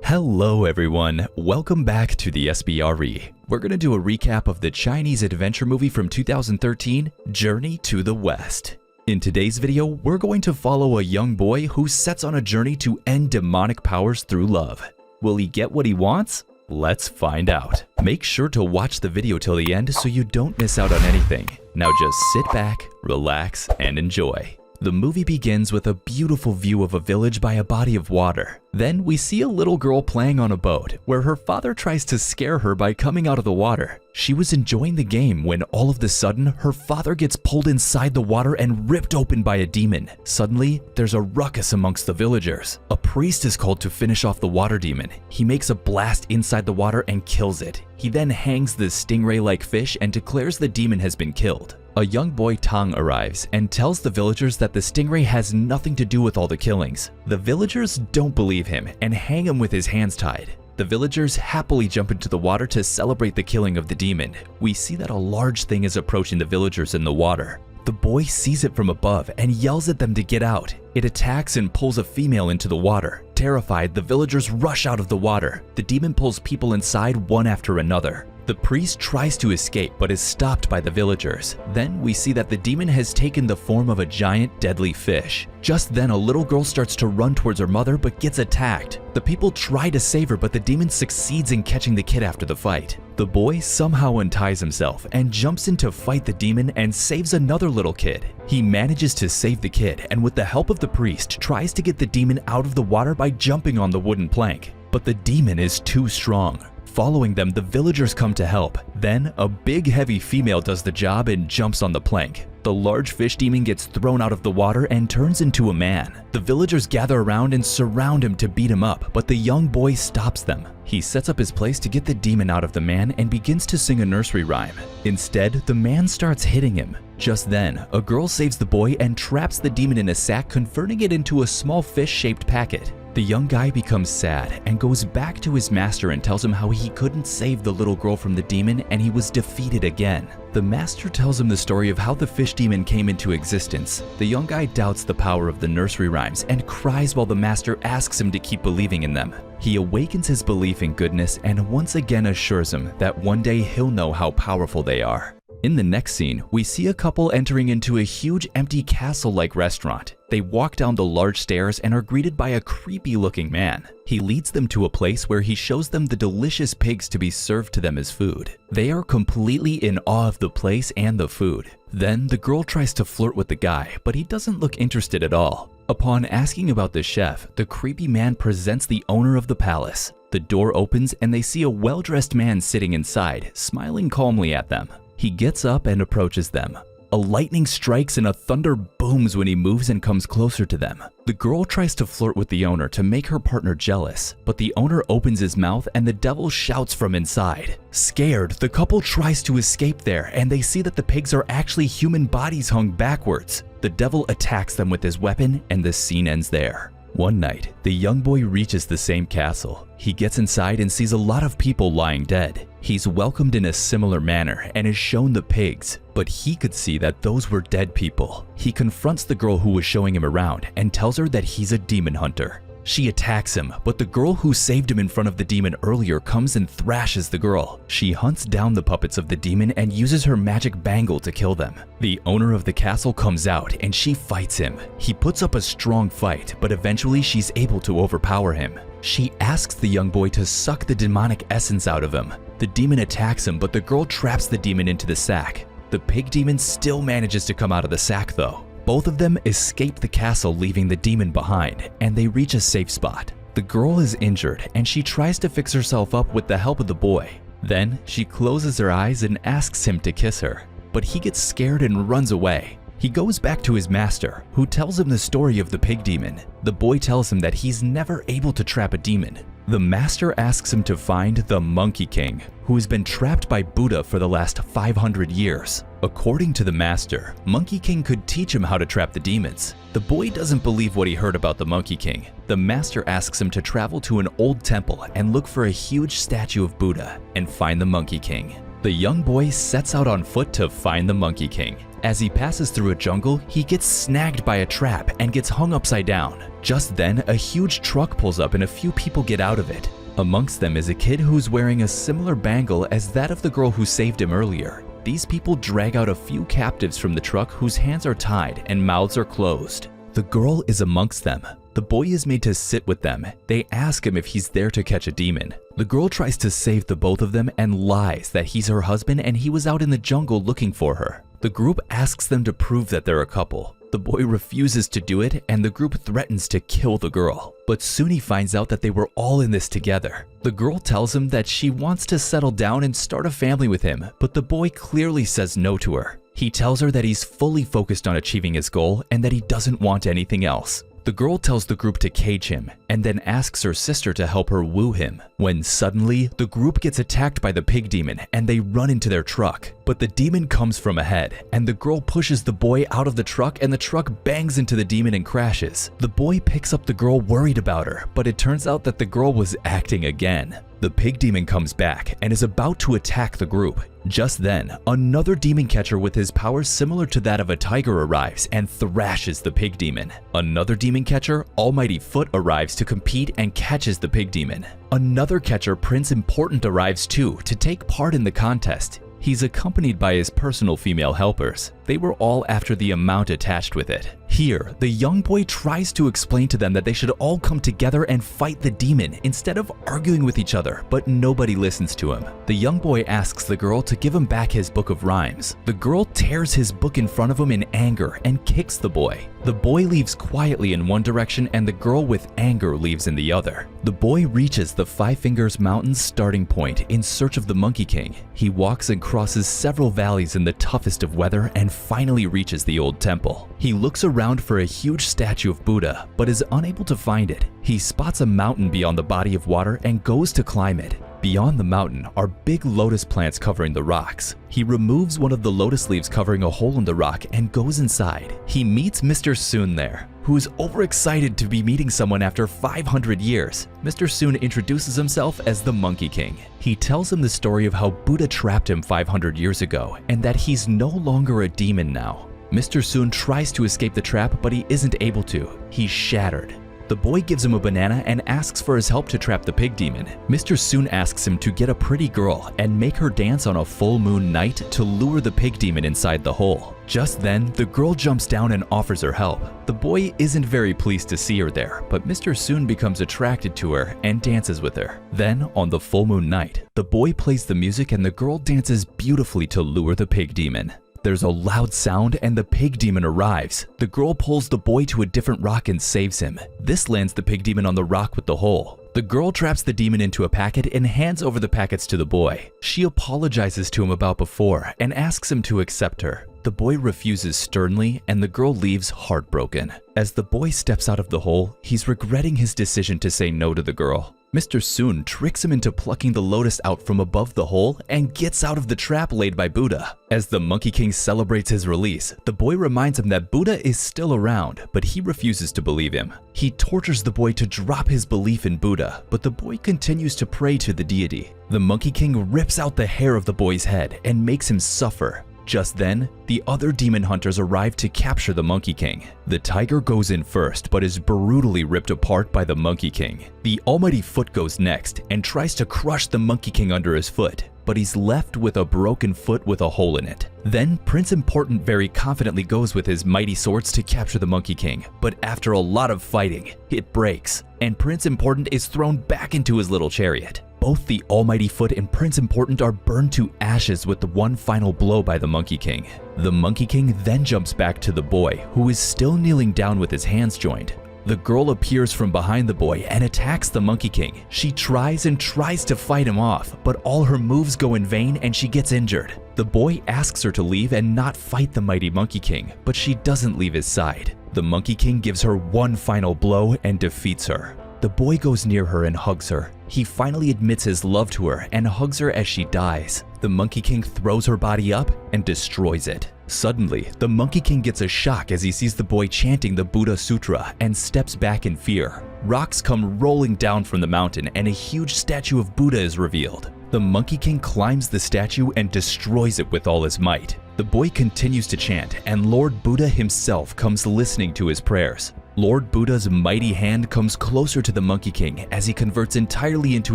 Hello everyone, welcome back to the sbre. We're going to do a recap of the Chinese adventure movie from 2013, Journey to the West. In today's video, we're going to follow a young boy who sets on a journey to end demonic powers through love. Will he get what he wants? Let's find out. Make sure to watch the video till the end so you don't miss out on anything. Now just sit back, relax, and enjoy. The movie begins with a beautiful view of a village by a body of water. Then we see a little girl playing on a boat, where her father tries to scare her by coming out of the water. She was enjoying the game when all of a sudden, her father gets pulled inside the water and ripped open by a demon. Suddenly, there's a ruckus amongst the villagers. A priest is called to finish off the water demon. He makes a blast inside the water and kills it. He then hangs the stingray-like fish and declares the demon has been killed. A young boy, Tang, arrives and tells the villagers that the stingray has nothing to do with all the killings. The villagers don't believe him and hang him with his hands tied. The villagers happily jump into the water to celebrate the killing of the demon. We see that a large thing is approaching the villagers in the water. The boy sees it from above and yells at them to get out. It attacks and pulls a female into the water. Terrified, the villagers rush out of the water. The demon pulls people inside one after another. The priest tries to escape but is stopped by the villagers. Then we see that the demon has taken the form of a giant deadly fish. Just then a little girl starts to run towards her mother but gets attacked. The people try to save her but the demon succeeds in catching the kid after the fight. The boy somehow unties himself and jumps in to fight the demon and saves another little kid. He manages to save the kid and with the help of the priest tries to get the demon out of the water by jumping on the wooden plank. But the demon is too strong. Following them, the villagers come to help. Then, a big heavy female does the job and jumps on the plank. The large fish demon gets thrown out of the water and turns into a man. The villagers gather around and surround him to beat him up, but the young boy stops them. He sets up his place to get the demon out of the man and begins to sing a nursery rhyme. Instead, the man starts hitting him. Just then, a girl saves the boy and traps the demon in a sack, converting it into a small fish-shaped packet. The young guy becomes sad and goes back to his master and tells him how he couldn't save the little girl from the demon and he was defeated again. The master tells him the story of how the fish demon came into existence. The young guy doubts the power of the nursery rhymes and cries while the master asks him to keep believing in them. He awakens his belief in goodness and once again assures him that one day he'll know how powerful they are. In the next scene, we see a couple entering into a huge empty castle-like restaurant. They walk down the large stairs and are greeted by a creepy-looking man. He leads them to a place where he shows them the delicious pigs to be served to them as food. They are completely in awe of the place and the food. Then the girl tries to flirt with the guy, but he doesn't look interested at all. Upon asking about the chef, the creepy man presents the owner of the palace. The door opens and they see a well-dressed man sitting inside, smiling calmly at them. He gets up and approaches them. A lightning strikes and a thunder booms when he moves and comes closer to them. The girl tries to flirt with the owner to make her partner jealous, but the owner opens his mouth and the devil shouts from inside. Scared, the couple tries to escape there and they see that the pigs are actually human bodies hung backwards. The devil attacks them with his weapon and the scene ends there. One night, the young boy reaches the same castle. He gets inside and sees a lot of people lying dead. He's welcomed in a similar manner and is shown the pigs, but he could see that those were dead people. He confronts the girl who was showing him around and tells her that he's a demon hunter. She attacks him, but the girl who saved him in front of the demon earlier comes and thrashes the girl. She hunts down the puppets of the demon and uses her magic bangle to kill them. The owner of the castle comes out and she fights him. He puts up a strong fight, but eventually she's able to overpower him. She asks the young boy to suck the demonic essence out of him. The demon attacks him, but the girl traps the demon into the sack. The pig demon still manages to come out of the sack though. Both of them escape the castle, leaving the demon behind, and they reach a safe spot. The girl is injured and she tries to fix herself up with the help of the boy. Then she closes her eyes and asks him to kiss her, but he gets scared and runs away. He goes back to his master, who tells him the story of the pig demon. The boy tells him that he's never able to trap a demon. The master asks him to find the Monkey King, who has been trapped by Buddha for the last 500 years. According to the master, Monkey King could teach him how to trap the demons. The boy doesn't believe what he heard about the Monkey King. The master asks him to travel to an old temple and look for a huge statue of Buddha and find the Monkey King. The young boy sets out on foot to find the Monkey King. As he passes through a jungle, he gets snagged by a trap and gets hung upside down. Just then, a huge truck pulls up and a few people get out of it. Amongst them is a kid who's wearing a similar bangle as that of the girl who saved him earlier. These people drag out a few captives from the truck whose hands are tied and mouths are closed. The girl is amongst them. The boy is made to sit with them. They ask him if he's there to catch a demon. The girl tries to save the both of them and lies that he's her husband and he was out in the jungle looking for her. The group asks them to prove that they're a couple. The boy refuses to do it and the group threatens to kill the girl. But soon he finds out that they were all in this together. The girl tells him that she wants to settle down and start a family with him, but the boy clearly says no to her. He tells her that he's fully focused on achieving his goal and that he doesn't want anything else. The girl tells the group to cage him and then asks her sister to help her woo him. When suddenly, the group gets attacked by the pig demon and they run into their truck. But the demon comes from ahead and the girl pushes the boy out of the truck and the truck bangs into the demon and crashes. The boy picks up the girl worried about her, but it turns out that the girl was acting again. The pig demon comes back and is about to attack the group. Just then, another demon catcher with his powers similar to that of a tiger arrives and thrashes the pig demon. Another demon catcher, Almighty Foot, arrives to compete and catches the pig demon. Another catcher, Prince Important, arrives too to take part in the contest. He's accompanied by his personal female helpers. They were all after the amount attached with it. Here, the young boy tries to explain to them that they should all come together and fight the demon instead of arguing with each other, but nobody listens to him. The young boy asks the girl to give him back his book of rhymes. The girl tears his book in front of him in anger and kicks the boy. The boy leaves quietly in one direction and the girl with anger leaves in the other. The boy reaches the Five Fingers Mountain's starting point in search of the Monkey King. He walks and crosses several valleys in the toughest of weather and finally reaches the old temple. He looks around for a huge statue of Buddha, but is unable to find it. He spots a mountain beyond the body of water and goes to climb it. Beyond the mountain are big lotus plants covering the rocks. He removes one of the lotus leaves covering a hole in the rock and goes inside. He meets Mr. Soon there, who is overexcited to be meeting someone after 500 years. Mr. Soon introduces himself as the Monkey King. He tells him the story of how Buddha trapped him 500 years ago and that he's no longer a demon now. Mr. Soon tries to escape the trap, but he isn't able to. He's shattered. The boy gives him a banana and asks for his help to trap the pig demon. Mr. Soon asks him to get a pretty girl and make her dance on a full moon night to lure the pig demon inside the hole. Just then, the girl jumps down and offers her help. The boy isn't very pleased to see her there, but Mr. Soon becomes attracted to her and dances with her. Then, on the full moon night, the boy plays the music and the girl dances beautifully to lure the pig demon. There's a loud sound and the pig demon arrives. The girl pulls the boy to a different rock and saves him. This lands the pig demon on the rock with the hole. The girl traps the demon into a packet and hands over the packets to the boy. She apologizes to him about before and asks him to accept her. The boy refuses sternly and the girl leaves heartbroken. As the boy steps out of the hole, he's regretting his decision to say no to the girl. Mr. Soon tricks him into plucking the lotus out from above the hole and gets out of the trap laid by Buddha. As the Monkey King celebrates his release, the boy reminds him that Buddha is still around, but he refuses to believe him. He tortures the boy to drop his belief in Buddha, but the boy continues to pray to the deity. The Monkey King rips out the hair of the boy's head and makes him suffer. Just then, the other demon hunters arrive to capture the Monkey King. The tiger goes in first, but is brutally ripped apart by the Monkey King. The Almighty Foot goes next and tries to crush the Monkey King under his foot, but he's left with a broken foot with a hole in it. Then Prince Important very confidently goes with his mighty swords to capture the Monkey King, but after a lot of fighting, it breaks, and Prince Important is thrown back into his little chariot. Both the Almighty Foot and Prince Important are burned to ashes with the one final blow by the Monkey King. The Monkey King then jumps back to the boy, who is still kneeling down with his hands joined. The girl appears from behind the boy and attacks the Monkey King. She tries to fight him off, but all her moves go in vain and she gets injured. The boy asks her to leave and not fight the mighty Monkey King, but she doesn't leave his side. The Monkey King gives her one final blow and defeats her. The boy goes near her and hugs her. He finally admits his love to her and hugs her as she dies. The Monkey King throws her body up and destroys it. Suddenly, the Monkey King gets a shock as he sees the boy chanting the Buddha Sutra and steps back in fear. Rocks come rolling down from the mountain and a huge statue of Buddha is revealed. The Monkey King climbs the statue and destroys it with all his might. The boy continues to chant, and Lord Buddha himself comes listening to his prayers. Lord Buddha's mighty hand comes closer to the Monkey King as he converts entirely into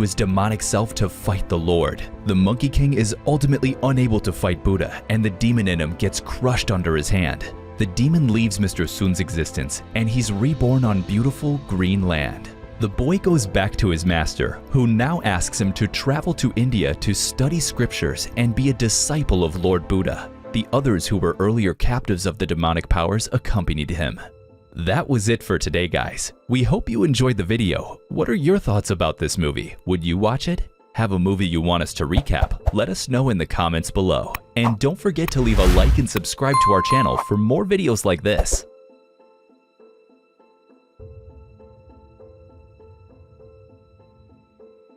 his demonic self to fight the Lord. The Monkey King is ultimately unable to fight Buddha, and the demon in him gets crushed under his hand. The demon leaves Mr. Sun's existence, and he's reborn on beautiful green land. The boy goes back to his master, who now asks him to travel to India to study scriptures and be a disciple of Lord Buddha. The others who were earlier captives of the demonic powers accompanied him. That was it for today, guys. We hope you enjoyed the video. What are your thoughts about this movie? Would you watch it? Have a movie you want us to recap? Let us know in the comments below. And don't forget to leave a like and subscribe to our channel for more videos like this.